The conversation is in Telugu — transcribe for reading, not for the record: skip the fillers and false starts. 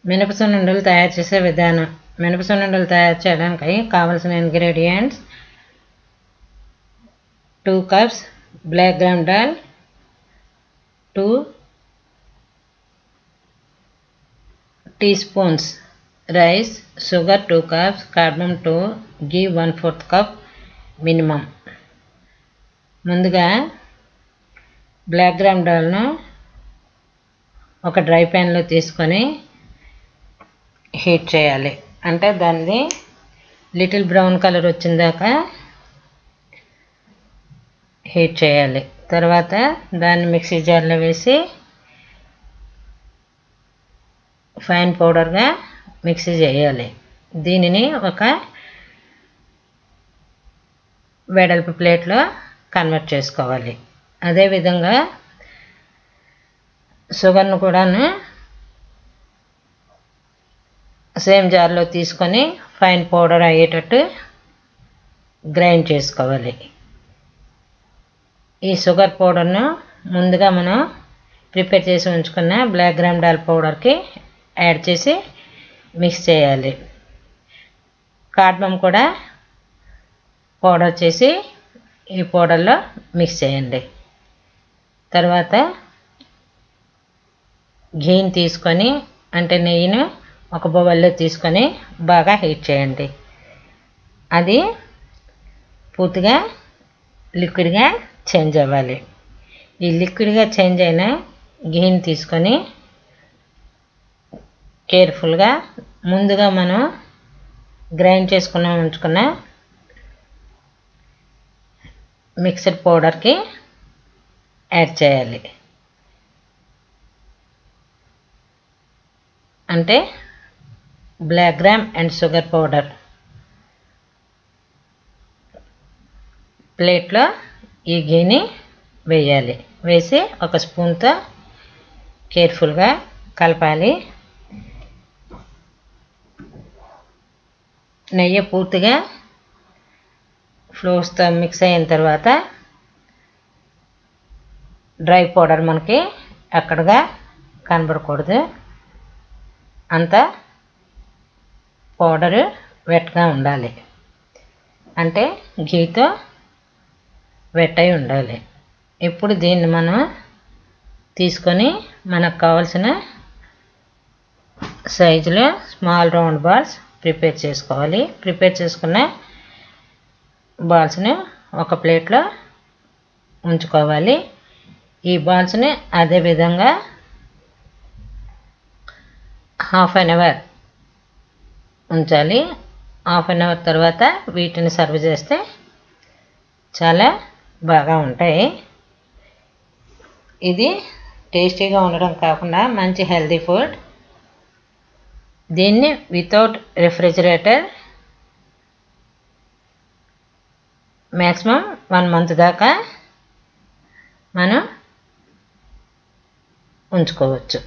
మినపసున్నుండలు తయారు చేసే విధానం. మినపసున్నుండలు తయారు చేయడానికి కావలసిన ingredients: 2 cups black gram dal, 2 teaspoons rice, sugar 2 cups, కార్బం 2, ఘీ 1/4 cup మినిమం. ముందుగా బ్లాక్ గ్రామ్ దాల్ను ఒక డ్రై ప్యాన్లో తీసుకొని హీట్ చేయాలి. అంటే దాన్ని లిటిల్ బ్రౌన్ కలర్ వచ్చిందాకా హీట్ చేయాలి. తర్వాత దాన్ని మిక్సీ జార్లో వేసి ఫైన్ పౌడర్గా మిక్సీ చేయాలి. దీనిని ఒక వెడల్పు ప్లేట్లో కన్వర్ట్ చేసుకోవాలి. అదేవిధంగా షుగర్ను కూడాను సేమ్ జార్లో తీసుకొని ఫైన్ పౌడర్ అయ్యేటట్టు గ్రైండ్ చేసుకోవాలి. ఈ షుగర్ పౌడర్ను ముందుగా మనం ప్రిపేర్ చేసి ఉంచుకున్న బ్లాక్ గ్రామ్ దాల్ పౌడర్కి యాడ్ చేసి మిక్స్ చేయాలి. కార్డమం కూడా పౌడర్ చేసి ఈ పౌడర్లో మిక్స్ చేయండి. తర్వాత ఘీని తీసుకొని, అంటే నెయ్యిని ఒక బౌల్లో తీసుకొని బాగా హీట్ చేయండి. అది పూర్తిగా లిక్విడ్గా చేంజ్ అవ్వాలి. ఈ లిక్విడ్గా చేంజ్ అయిన ఘీని తీసుకొని కేర్ఫుల్గా ముందుగా మనం గ్రైండ్ చేసుకున్న ఉంచుకున్న మిక్సర్ పౌడర్కి యాడ్ చేయాలి. అంటే black gram and sugar powder ప్లేట్లో ఈ ఘీని వేయాలి. వేసి ఒక స్పూన్తో కేర్ఫుల్గా కలపాలి. నెయ్యి పూర్తిగా ఫ్లోర్స్తో మిక్స్ అయిన తర్వాత డ్రై పౌడర్ మనకి అక్కడగా కనబడకూడదు. అంతా పౌడరు వెట్గా ఉండాలి. అంటే ఘీతో వెట్ అయి ఉండాలి. ఇప్పుడు దీన్ని మనం తీసుకొని మనకు కావాల్సిన సైజులో స్మాల్ రౌండ్ బాల్స్ ప్రిపేర్ చేసుకోవాలి. ప్రిపేర్ చేసుకున్న బాల్స్ని ఒక ప్లేట్లో ఉంచుకోవాలి. ఈ బాల్స్ని అదే విధంగా హాఫ్ అన్ అవర్ ఉంచాలి. హాఫ్ అన్ అవర్ తర్వాత వీటిని సర్వ్ చేస్తే చాలా బాగా ఉంటాయి. ఇది టేస్టీగా ఉండడం కాకుండా మంచి హెల్తీ ఫుడ్. దీన్ని వితౌట్ రెఫ్రిజిరేటర్ మ్యాక్సిమం 1 month దాకా మనం ఉంచుకోవచ్చు.